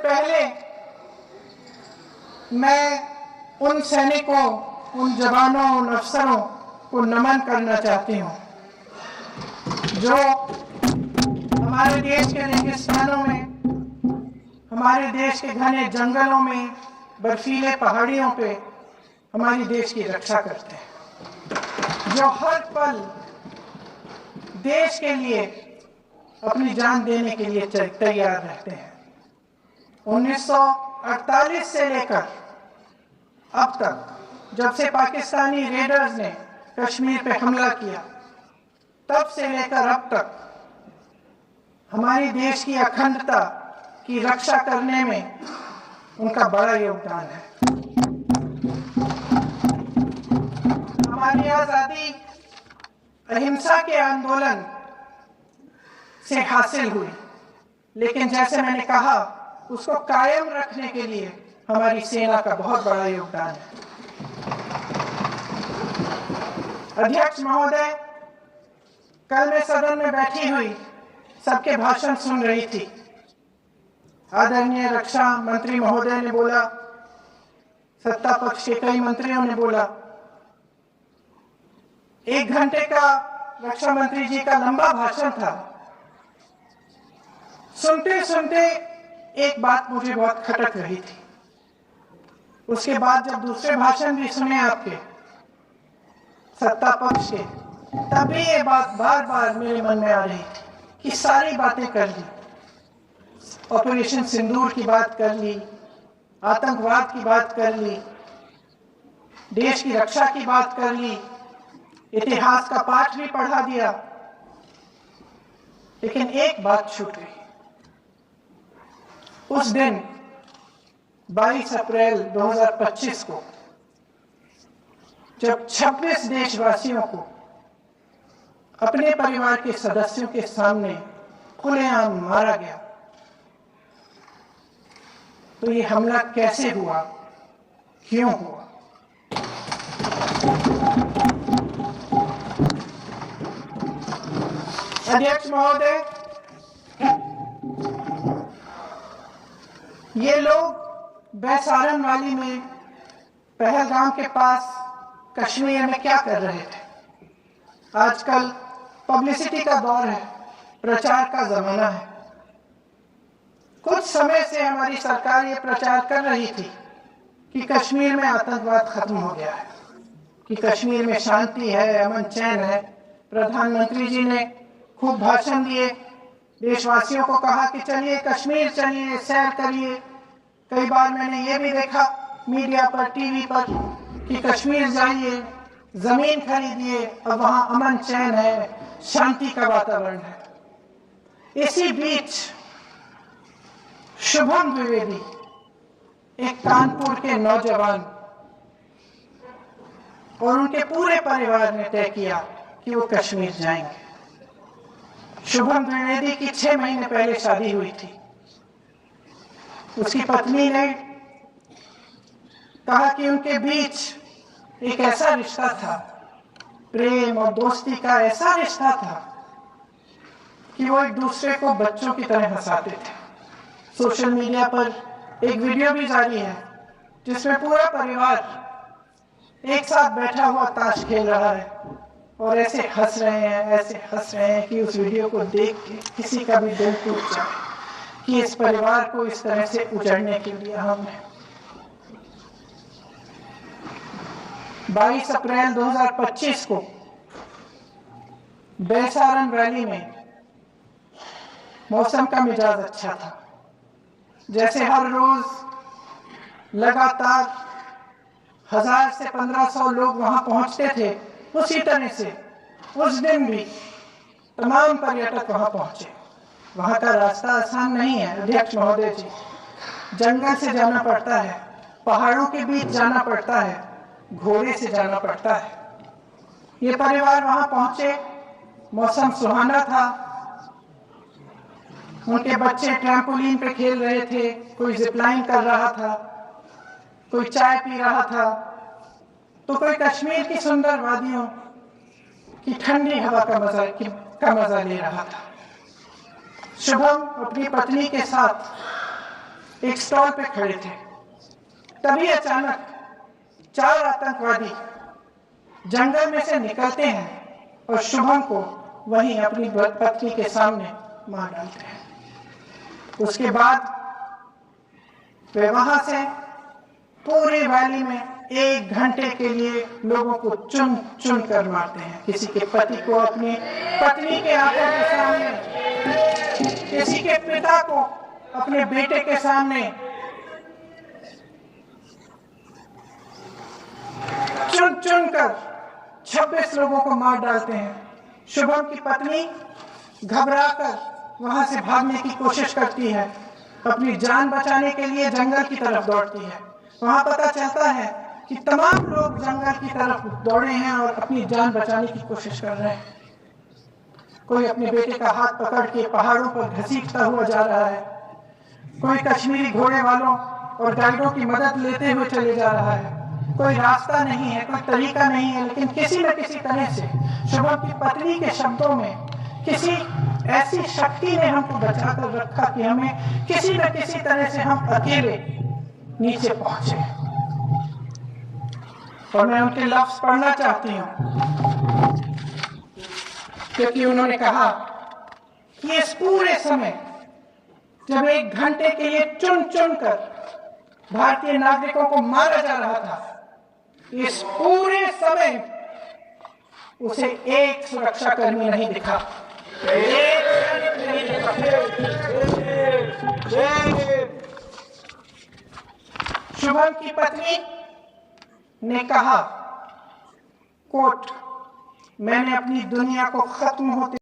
पहले मैं उन सैनिकों, उन जवानों, उन अफसरों को नमन करना चाहती हूँ जो हमारे देश के रेगिस्तानों में, हमारे देश के घने जंगलों में, बर्फीले पहाड़ियों पे हमारी देश की रक्षा करते हैं, जो हर पल देश के लिए अपनी जान देने के लिए तैयार रहते हैं। 1948 से लेकर अब तक, जब से पाकिस्तानी रेडर्स ने कश्मीर पे हमला किया, तब से लेकर अब तक हमारी देश की अखंडता की रक्षा करने में उनका बड़ा योगदान है। हमारी आजादी अहिंसा के आंदोलन से हासिल हुई, लेकिन जैसे मैंने कहा, उसको कायम रखने के लिए हमारी सेना का बहुत बड़ा योगदान है। अध्यक्ष महोदय, कल मैं सदन में बैठी हुई सबके भाषण सुन रही थी। आदरणीय रक्षा मंत्री महोदय ने बोला, सत्ता पक्ष के कई मंत्रियों ने बोला। 1 घंटे का रक्षा मंत्री जी का लंबा भाषण था। सुनते सुनते एक बात मुझे बहुत खटक रही थी। उसके बाद जब दूसरे भाषण भी सुने आपके सत्ता पक्ष के, तभी ये बात बार बार मेरे मन में आ रही थी कि सारी बातें कर ली, ऑपरेशन सिंदूर की बात कर ली, आतंकवाद की बात कर ली, देश की रक्षा की बात कर ली, इतिहास का पाठ भी पढ़ा दिया, लेकिन एक बात छूट गई। उस दिन 22 अप्रैल 2025 को जब 26 देशवासियों को अपने परिवार के सदस्यों के सामने खुलेआम मारा गया, तो ये हमला कैसे हुआ, क्यों हुआ? अध्यक्ष महोदय, ये लोग बैसारन वाली में, पहलगाम के पास कश्मीर में क्या कर रहे थे? आजकल पब्लिसिटी का दौर है, प्रचार का जमाना है। कुछ समय से हमारी सरकार ये प्रचार कर रही थी कि कश्मीर में आतंकवाद खत्म हो गया है, कि कश्मीर में शांति है, अमन चैन है। प्रधानमंत्री जी ने खूब भाषण दिए, देशवासियों को कहा कि चलिए कश्मीर चलिए, सैर करिए। कई बार मैंने ये भी देखा मीडिया पर, टीवी पर कि कश्मीर जाइए, जमीन खरीदिए, अब वहां अमन चैन है, शांति का वातावरण है। इसी बीच शुभम द्विवेदी, एक कानपुर के नौजवान, और उनके पूरे परिवार ने तय किया कि वो कश्मीर जाएंगे। शुभम द्विवेदी की 6 महीने पहले शादी हुई थी। उसकी पत्नी ने कहा कि उनके बीच एक ऐसा रिश्ता था, प्रेम और दोस्ती का ऐसा रिश्ता था कि वो एक दूसरे को बच्चों की तरह हंसाते थे। सोशल मीडिया पर एक वीडियो भी जारी है जिसमें पूरा परिवार एक साथ बैठा हुआ ताश खेल रहा है और ऐसे हंस रहे हैं कि उस वीडियो को देख के किसी का भी दिल टूट जाए कि इस परिवार को इस तरह से उजड़ने के लिए हमने 22 अप्रैल 2025 को बैसारन वैली में मौसम का मिजाज अच्छा था। जैसे हर रोज लगातार 1000 से 1500 लोग वहां पहुंचते थे, उसी तरह से उस दिन भी तमाम पर्यटक वहां पहुंचे। वहां का रास्ता आसान नहीं है अध्यक्ष महोदय जी, जंगल से जाना पड़ता है, पहाड़ों के बीच जाना पड़ता है, घोड़े से जाना पड़ता है। ये परिवार वहां पहुंचे, मौसम सुहाना था, उनके बच्चे ट्रैम्पोलिन पे खेल रहे थे, कोई जिपलाइन कर रहा था, कोई चाय पी रहा था, तो कोई कश्मीर की सुंदर वादियों की ठंडी हवा का मजा ले रहा था। शुभम अपनी पत्नी के साथ एक स्टॉल पे खड़े थे। तभी अचानक 4 आतंकवादी जंगल में से निकलते हैं और शुभम को वहीं अपनी पत्नी के सामने मार डालते हैं। उसके बाद वे वहां से पूरे वैली में 1 घंटे के लिए लोगों को चुन चुन कर मारते हैं। किसी के पति को अपनी पत्नी के आंखों के सामने, किसी के पिता को अपने बेटे के सामने चुन चुन कर 26 लोगों को मार डालते हैं। शुभम की पत्नी घबराकर वहां से भागने की कोशिश करती है, अपनी जान बचाने के लिए जंगल की तरफ दौड़ती है। वहां पता चलता है कि तमाम लोग जंगल की तरफ दौड़े हैं और अपनी जान बचाने की कोशिश कर रहे हैं। कोई अपने बेटे का हाथ पकड़ के पहाड़ों पर घसीटता हुआ जा रहा है, कोई कश्मीरी घोड़े वालों और गाइडों की मदद लेते हुए चले जा रहा है। कोई रास्ता नहीं है, कोई तरीका नहीं है, लेकिन किसी न किसी तरह से शुभम की पत्नी के शब्दों में किसी ऐसी शक्ति ने हमको बचा कर रखा कि हमें किसी न किसी तरह से हम अकेले नीचे पहुंचे। और मैं उनके लफ्ज पढ़ना चाहती हूं, क्योंकि उन्होंने कहा कि इस पूरे समय जब 1 घंटे के लिए चुन चुन कर भारतीय नागरिकों को मारा जा रहा था, इस पूरे समय उसे एक सुरक्षाकर्मी नहीं दिखा, शुभम की पत्नी ने कहा, कोट, मैंने अपनी दुनिया को खत्म होते